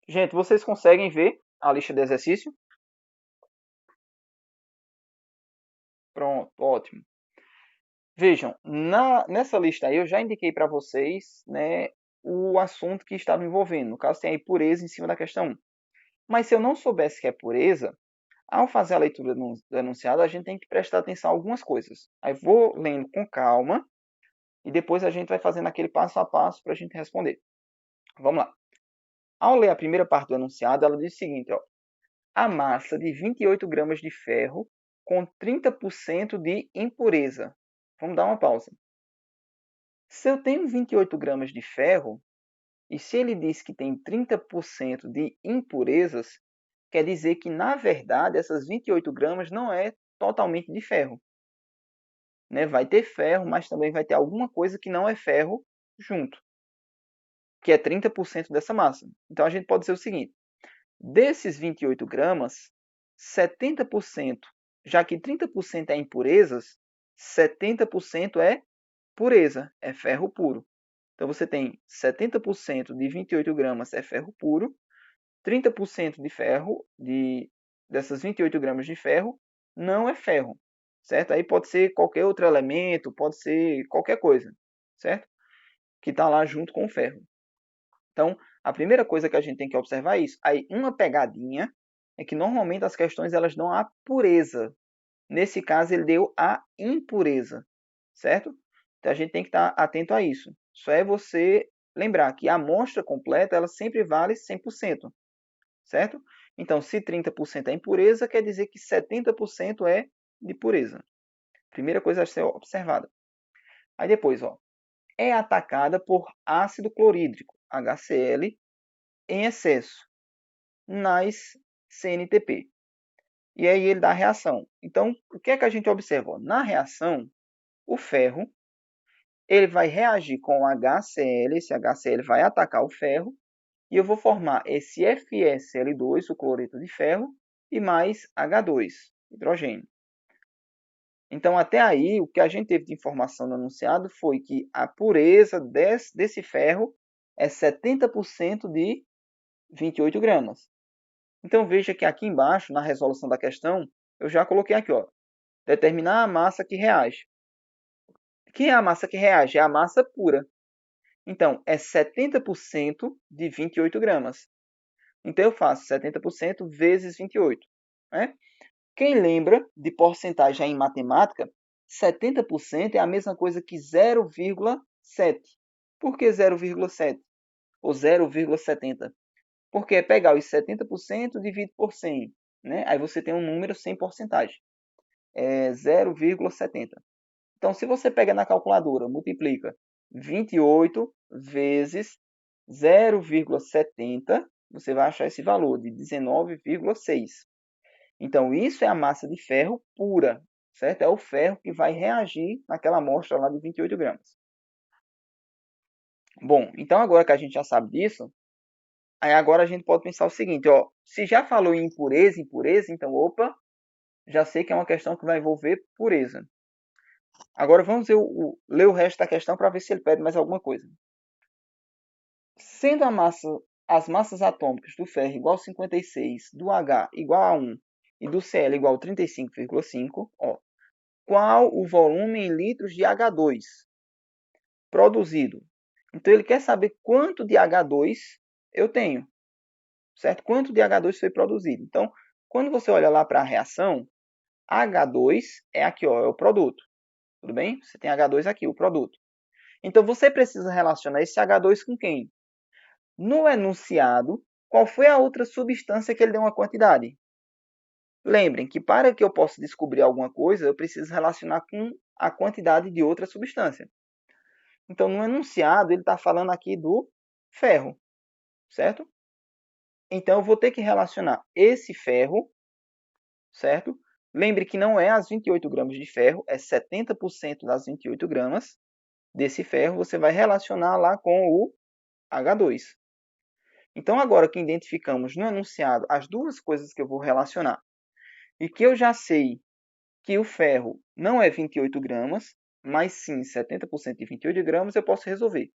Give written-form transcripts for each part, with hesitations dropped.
Gente, vocês conseguem ver a lista de exercício? Pronto, ótimo. Vejam, nessa lista aí eu já indiquei para vocês, né, o assunto que estava envolvendo. No caso, tem aí pureza em cima da questão 1. Mas se eu não soubesse que é pureza, ao fazer a leitura do enunciado, a gente tem que prestar atenção a algumas coisas. Aí vou lendo com calma e depois a gente vai fazendo aquele passo a passo para a gente responder. Vamos lá. Ao ler a primeira parte do enunciado, ela diz o seguinte, ó, a massa de 28 gramas de ferro com 30% de impureza. Vamos dar uma pausa. Se eu tenho 28 gramas de ferro, e se ele diz que tem 30% de impurezas, quer dizer que, na verdade, essas 28 gramas não é totalmente de ferro. Né? Vai ter ferro, mas também vai ter alguma coisa que não é ferro junto, que é 30% dessa massa. Então, a gente pode dizer o seguinte, desses 28 gramas, 70%, já que 30% é impurezas, 70% é pureza, é ferro puro. Então, você tem 70% de 28 gramas é ferro puro, 30% de ferro, dessas 28 gramas de ferro, não é ferro, certo? Aí pode ser qualquer outro elemento, pode ser qualquer coisa, certo? Que está lá junto com o ferro. Então, a primeira coisa que a gente tem que observar é isso. Aí, uma pegadinha é que normalmente as questões elas dão a pureza. Nesse caso, ele deu a impureza, certo? Então, a gente tem que estar atento a isso. Só é você lembrar que a amostra completa ela sempre vale 100%, certo? Então, se 30% é impureza, quer dizer que 70% é de pureza. Primeira coisa a ser observada. Aí depois, ó, é atacada por ácido clorídrico, HCl, em excesso nas CNTP. E aí ele dá a reação. Então, o que é que a gente observa? Na reação, o ferro ele vai reagir com o HCl, esse HCl vai atacar o ferro, e eu vou formar esse FeSL2, o cloreto de ferro, e mais H2, hidrogênio. Então, até aí, o que a gente teve de informação no enunciado foi que a pureza desse ferro é 70% de 28 gramas. Então, veja que aqui embaixo, na resolução da questão, eu já coloquei aqui, ó, determinar a massa que reage. Que é a massa que reage? É a massa pura. Então, é 70% de 28 gramas. Então, eu faço 70% vezes 28. Né? Quem lembra de porcentagem em matemática, 70% é a mesma coisa que 0,7. Por que 0,7? Ou 0,70? Porque é pegar os 70% dividido por 100. Né? Aí você tem um número sem porcentagem. É 0,70. Então, se você pega na calculadora, multiplica 28 vezes 0,70, você vai achar esse valor de 19,6. Então, isso é a massa de ferro pura, certo? É o ferro que vai reagir naquela amostra lá de 28 gramas. Bom, então agora que a gente já sabe disso, aí agora a gente pode pensar o seguinte, ó, se já falou em impureza, então, opa, já sei que é uma questão que vai envolver pureza. Agora vamos ler o resto da questão para ver se ele pede mais alguma coisa. Sendo as massas atômicas do ferro igual a 56, do H igual a 1 e do Cl igual a 35,5, ó, qual o volume em litros de H2 produzido? Então, ele quer saber quanto de H2 eu tenho, certo? Quanto de H2 foi produzido. Então, quando você olha lá para a reação, H2 é aqui, ó, é o produto. Tudo bem? Você tem H2 aqui, o produto. Então, você precisa relacionar esse H2 com quem? No enunciado, qual foi a outra substância que ele deu uma quantidade? Lembrem que para que eu possa descobrir alguma coisa, eu preciso relacionar com a quantidade de outra substância. Então, no enunciado, ele está falando aqui do ferro, certo? Então, eu vou ter que relacionar esse ferro, certo? Lembre que não é as 28 gramas de ferro, é 70% das 28 gramas desse ferro, você vai relacionar lá com o H2. Então, agora que identificamos no enunciado as duas coisas que eu vou relacionar, e que eu já sei que o ferro não é 28 gramas, mas sim 70% de 28 gramas, eu posso resolver.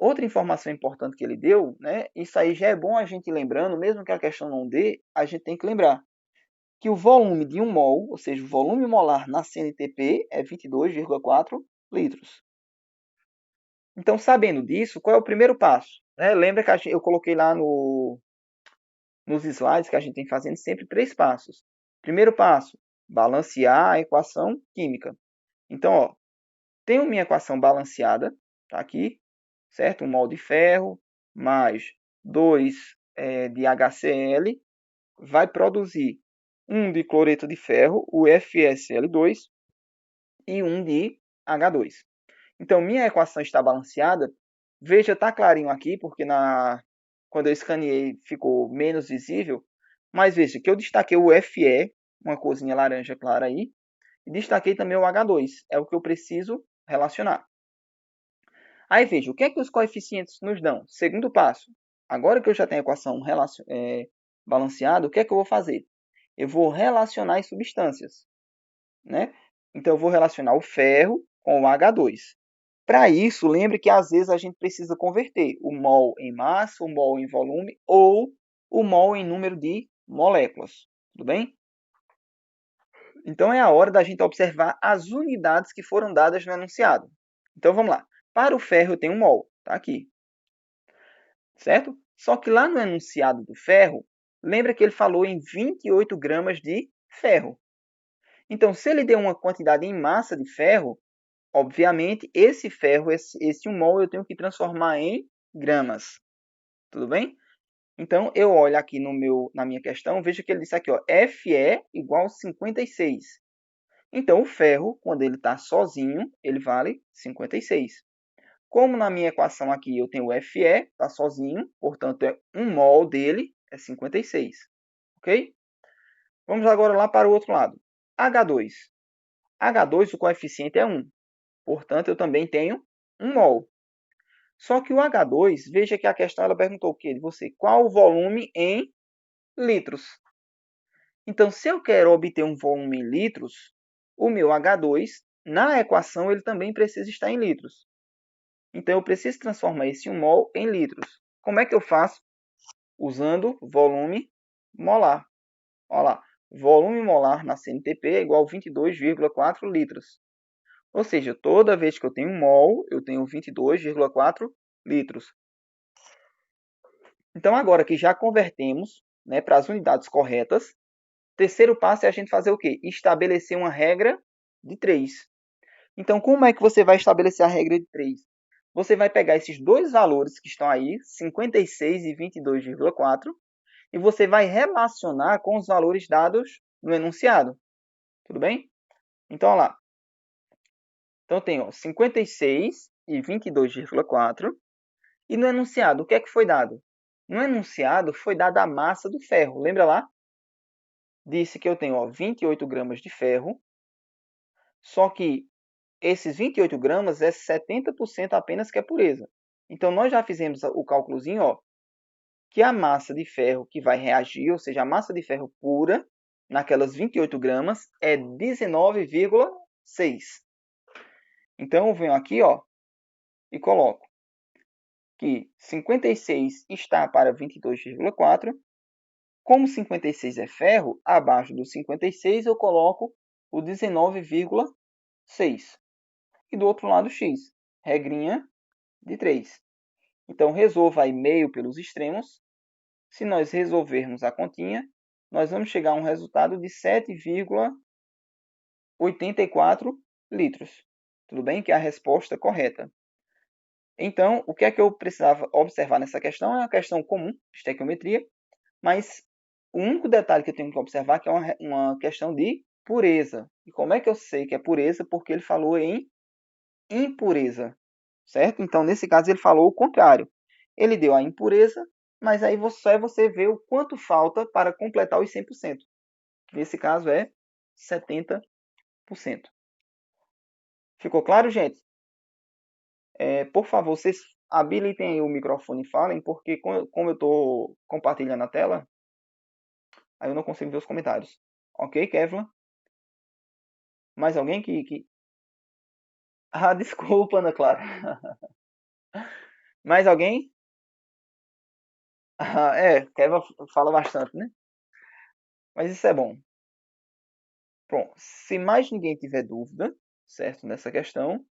Outra informação importante que ele deu, né? Isso aí já é bom a gente ir lembrando, mesmo que a questão não dê, a gente tem que lembrar que o volume de 1 mol, ou seja, o volume molar na CNTP é 22,4 litros. Então, sabendo disso, qual é o primeiro passo? Lembra que eu coloquei lá nos slides que a gente tem fazendo sempre 3 passos. Primeiro passo, balancear a equação química. Então, ó, tenho minha equação balanceada, tá aqui, certo? 1 mol de ferro mais 2 de HCl vai produzir 1 de cloreto de ferro, o FeSL2, e 1 de H2. Então, minha equação está balanceada. Veja, está clarinho aqui, porque quando eu escaneei ficou menos visível. Mas veja que eu destaquei o Fe, uma corzinha laranja clara aí, e destaquei também o H2, é o que eu preciso relacionar. Aí veja, o que é que os coeficientes nos dão? Segundo passo, agora que eu já tenho a equação balanceada, o que é que eu vou fazer? Eu vou relacionar as substâncias, né? Então, eu vou relacionar o ferro com o H2. Para isso, lembre que às vezes a gente precisa converter o mol em massa, o mol em volume ou o mol em número de moléculas. Tudo bem? Então, é a hora da gente observar as unidades que foram dadas no enunciado. Então, vamos lá. Para o ferro, eu tenho um mol. Está aqui. Certo? Só que lá no enunciado do ferro, lembra que ele falou em 28 gramas de ferro. Então, se ele deu uma quantidade em massa de ferro, obviamente, esse ferro, esse 1 mol, eu tenho que transformar em gramas. Tudo bem? Então, eu olho aqui na minha questão, vejo que ele disse aqui, ó, Fe igual a 56. Então, o ferro, quando ele está sozinho, ele vale 56. Como na minha equação aqui eu tenho o Fe, está sozinho, portanto, 1 mol dele é 56. Ok? Vamos agora lá para o outro lado. H2. H2, o coeficiente é 1. Portanto, eu também tenho 1 mol. Só que o H2, veja que a questão ela perguntou o quê de você? Qual o volume em litros? Então, se eu quero obter um volume em litros, o meu H2, na equação, ele também precisa estar em litros. Então, eu preciso transformar esse 1 mol em litros. Como é que eu faço? Usando volume molar. Olha lá, volume molar na CNTP é igual a 22,4 litros. Ou seja, toda vez que eu tenho 1 mol, eu tenho 22,4 litros. Então, agora que já convertemos, né, para as unidades corretas, terceiro passo é a gente fazer o quê? Estabelecer uma regra de 3. Então, como é que você vai estabelecer a regra de 3? Você vai pegar esses dois valores que estão aí, 56 e 22,4, e você vai relacionar com os valores dados no enunciado. Tudo bem? Então, olha lá. Então, eu tenho 56 e 22,4. E no enunciado, o que é que foi dado? No enunciado, foi dada a massa do ferro. Lembra lá? Disse que eu tenho 28 gramas de ferro, só que esses 28 gramas é 70% apenas que é pureza. Então, nós já fizemos o cálculozinho, ó, que a massa de ferro que vai reagir, ou seja, a massa de ferro pura, naquelas 28 gramas, é 19,6. Então, eu venho aqui, ó, e coloco que 56 está para 22,4. Como 56 é ferro, abaixo do 56 eu coloco o 19,6. E do outro lado, x. Regrinha de 3. Então, resolva aí meio pelos extremos. Se nós resolvermos a continha, nós vamos chegar a um resultado de 7,84 litros. Tudo bem? Que é a resposta correta. Então, o que é que eu precisava observar nessa questão? É uma questão comum de estequiometria, mas o único detalhe que eu tenho que observar é que é uma questão de pureza. E como é que eu sei que é pureza? Porque ele falou em impureza, certo? Então, nesse caso, ele falou o contrário. Ele deu a impureza, mas aí só é você ver o quanto falta para completar os 100%. Nesse caso, é 70%. Ficou claro, gente? Por favor, vocês habilitem aí o microfone e falem, porque como eu estou compartilhando a tela, aí eu não consigo ver os comentários. Ok, Kevin? Mais alguém que... Ah, desculpa, Ana Clara. Mais alguém? Ah, Keva fala bastante, né? Mas isso é bom. Pronto, se mais ninguém tiver dúvida, certo, nessa questão,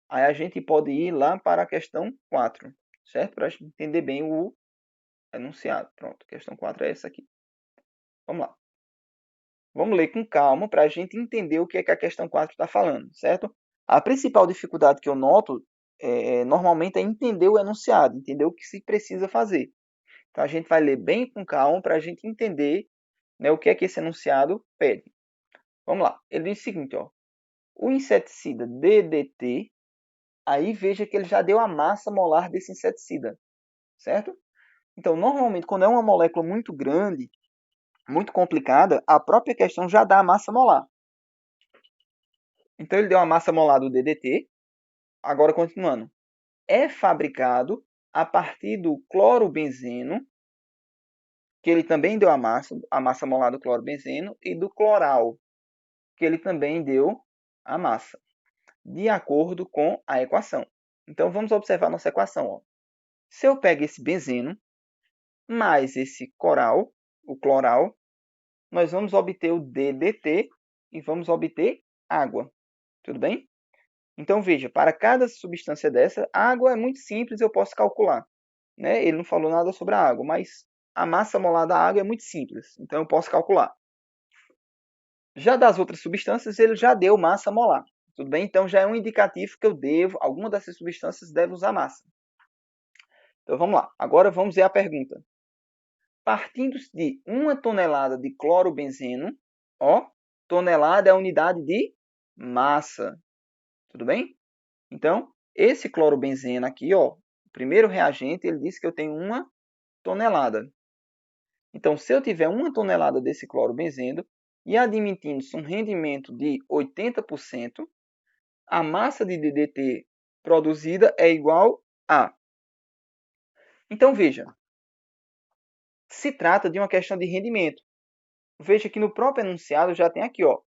aí a gente pode ir lá para a questão 4, certo? Para a gente entender bem o enunciado. Pronto, questão 4 é essa aqui. Vamos lá. Vamos ler com calma para a gente entender o que é que a questão 4 está falando, certo? A principal dificuldade que eu noto normalmente é entender o enunciado, entender o que se precisa fazer. Então a gente vai ler bem com calma para a gente entender, né, o que é que esse enunciado pede. Vamos lá. Ele diz o seguinte, ó. O inseticida DDT, aí veja que ele já deu a massa molar desse inseticida, certo? Então, normalmente, quando é uma molécula muito grande, muito complicada, a própria questão já dá a massa molar. Então, ele deu a massa molar do DDT. Agora, continuando. É fabricado a partir do clorobenzeno, que ele também deu a massa molar do clorobenzeno, e do cloral, que ele também deu a massa, de acordo com a equação. Então, vamos observar nossa equação. Ó. Se eu pego esse benzeno, mais esse coral, o cloral, nós vamos obter o DDT e vamos obter água. Tudo bem? Então, veja, para cada substância dessa, a água é muito simples, eu posso calcular. Né? Ele não falou nada sobre a água, mas a massa molar da água é muito simples, então eu posso calcular. Já das outras substâncias, ele já deu massa molar. Tudo bem? Então, já é um indicativo que eu devo, alguma dessas substâncias deve usar massa. Então, vamos lá. Agora, vamos ver a pergunta. Partindo de 1 tonelada de clorobenzeno, ó, tonelada é a unidade de massa, tudo bem? Então, esse clorobenzeno aqui, ó, o primeiro reagente, ele disse que eu tenho 1 tonelada. Então, se eu tiver 1 tonelada desse clorobenzeno e admitindo-se um rendimento de 80%, a massa de DDT produzida é igual a... Então, veja, se trata de uma questão de rendimento. Veja que no próprio enunciado já tem aqui, ó,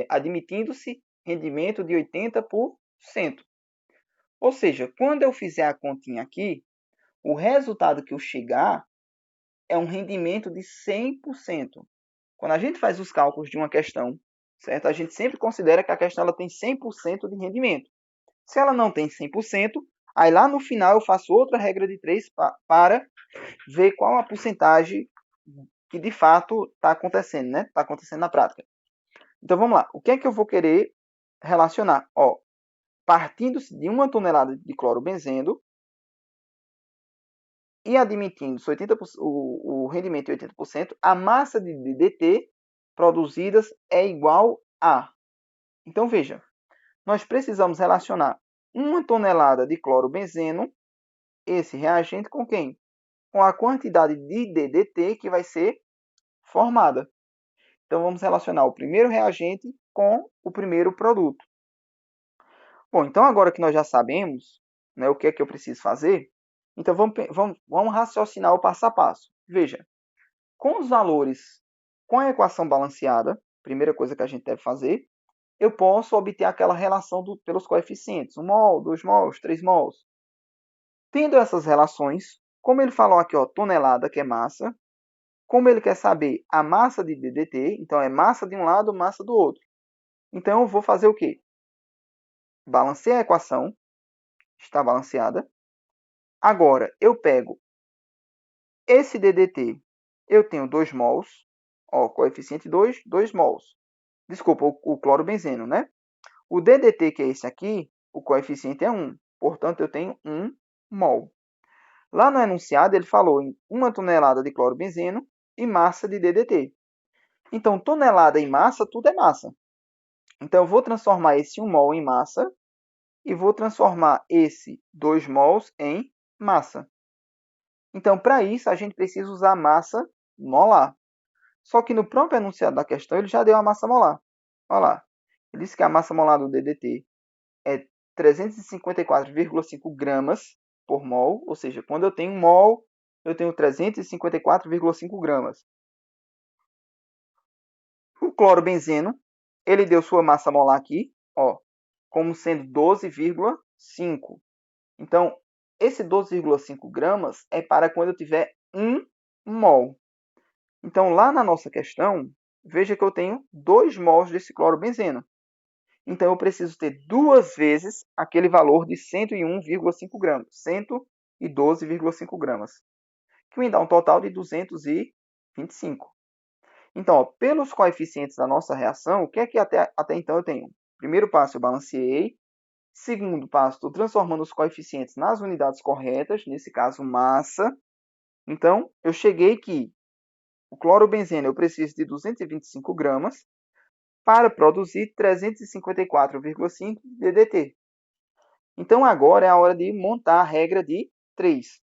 admitindo-se rendimento de 80%. Ou seja, quando eu fizer a continha aqui, o resultado que eu chegar é um rendimento de 100%. Quando a gente faz os cálculos de uma questão, certo? A gente sempre considera que a questão ela tem 100% de rendimento. Se ela não tem 100%, aí lá no final eu faço outra regra de 3 para ver qual a porcentagem que de fato está acontecendo, né? Está acontecendo na prática. Então vamos lá. O que é que eu vou querer relacionar? Ó, partindo-se de 1 tonelada de clorobenzeno e admitindo 80%, o rendimento de 80%, a massa de DDT produzidas é igual a. Então veja, nós precisamos relacionar 1 tonelada de clorobenzeno, esse reagente, com quem? Com a quantidade de DDT que vai ser formada. Então vamos relacionar o primeiro reagente com o primeiro produto. Bom, então agora que nós já sabemos, né, o que é que eu preciso fazer, então vamos raciocinar o passo a passo. Veja, com os valores, com a equação balanceada, primeira coisa que a gente deve fazer, eu posso obter aquela relação pelos coeficientes, 1 mol, 2 mols, 3 mols. Tendo essas relações, como ele falou aqui, ó, tonelada, que é massa, como ele quer saber a massa de DDT, então é massa de um lado, massa do outro. Então eu vou fazer o quê? Balancear a equação, está balanceada. Agora, eu pego esse DDT, eu tenho 2 mols, ó, coeficiente 2, 2 mols. Desculpa, o clorobenzeno, né? O DDT, que é esse aqui, o coeficiente é 1. Portanto, eu tenho 1 mol. Lá no enunciado, ele falou em 1 tonelada de clorobenzeno e massa de DDT. Então, tonelada e massa, tudo é massa. Então, eu vou transformar esse 1 mol em massa e vou transformar esse 2 mols em massa. Então, para isso, a gente precisa usar massa molar. Só que no próprio enunciado da questão, ele já deu a massa molar. Olha lá. Ele disse que a massa molar do DDT é 354,5 gramas por mol. Ou seja, quando eu tenho 1 mol, eu tenho 354,5 gramas. O clorobenzeno, ele deu sua massa molar aqui, ó, como sendo 12,5. Então, esse 12,5 gramas é para quando eu tiver 1 mol. Então, lá na nossa questão, veja que eu tenho 2 mols desse clorobenzeno. Então, eu preciso ter 2 vezes aquele valor de 101,5 gramas, 112,5 gramas, que me dá um total de 225. Então, ó, pelos coeficientes da nossa reação, o que é que até então eu tenho? Primeiro passo, eu balanceei. Segundo passo, estou transformando os coeficientes nas unidades corretas, nesse caso, massa. Então, eu cheguei que o clorobenzeno eu preciso de 225 gramas para produzir 354,5 DDT. Então, agora é a hora de montar a regra de 3.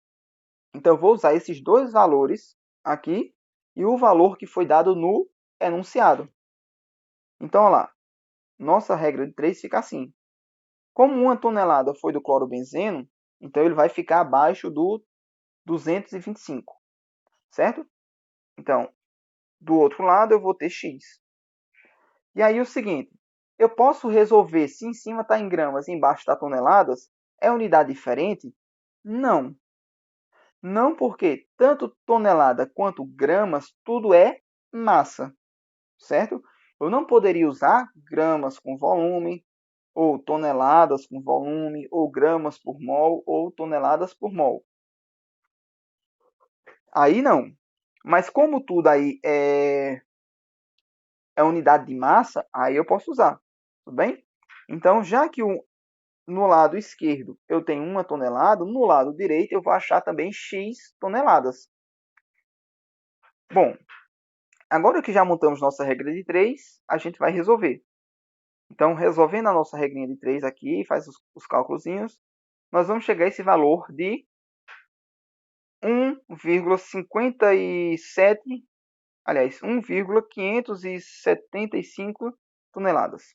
Então, eu vou usar esses dois valores aqui e o valor que foi dado no enunciado. Então, olha lá, nossa regra de 3 fica assim. Como 1 tonelada foi do clorobenzeno, então ele vai ficar abaixo do 225, certo? Então, do outro lado eu vou ter x. E aí o seguinte, eu posso resolver se em cima está em gramas e embaixo está toneladas? É unidade diferente? Não. Não, porque tanto tonelada quanto gramas, tudo é massa, certo? Eu não poderia usar gramas com volume, ou toneladas com volume, ou gramas por mol, ou toneladas por mol. Aí não. Mas como tudo aí é unidade de massa, aí eu posso usar, tudo bem? Então, já que no lado esquerdo eu tenho 1 tonelada, no lado direito eu vou achar também x toneladas. Bom, agora que já montamos nossa regra de 3, a gente vai resolver. Então, resolvendo a nossa regrinha de 3 aqui, faz os cálculozinhos, nós vamos chegar a esse valor de 1,57, aliás, 1,575 toneladas.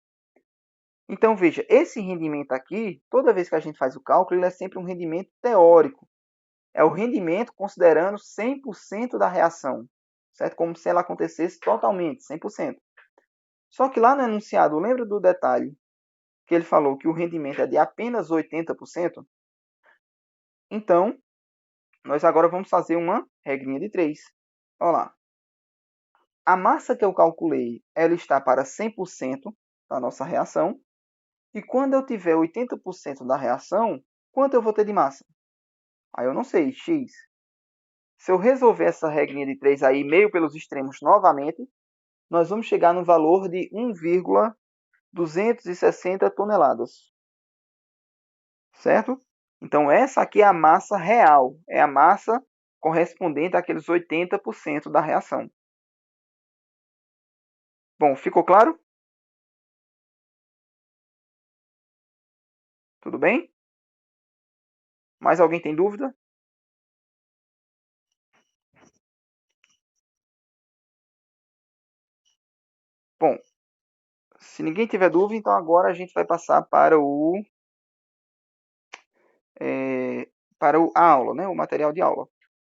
Então, veja, esse rendimento aqui, toda vez que a gente faz o cálculo, ele é sempre um rendimento teórico. É o rendimento considerando 100% da reação, certo? Como se ela acontecesse totalmente, 100%. Só que lá no enunciado, lembra do detalhe que ele falou que o rendimento é de apenas 80%? Então, nós agora vamos fazer uma regrinha de 3. Olha lá. A massa que eu calculei, ela está para 100% da nossa reação. E quando eu tiver 80% da reação, quanto eu vou ter de massa? Aí eu não sei, x. Se eu resolver essa regrinha de 3 aí, meio pelos extremos novamente, nós vamos chegar no valor de 1,260 toneladas. Certo? Então, essa aqui é a massa real. É a massa correspondente àqueles 80% da reação. Bom, ficou claro? Tudo bem? Mais alguém tem dúvida? Bom, se ninguém tiver dúvida, então agora a gente vai passar para a aula, né? O material de aula.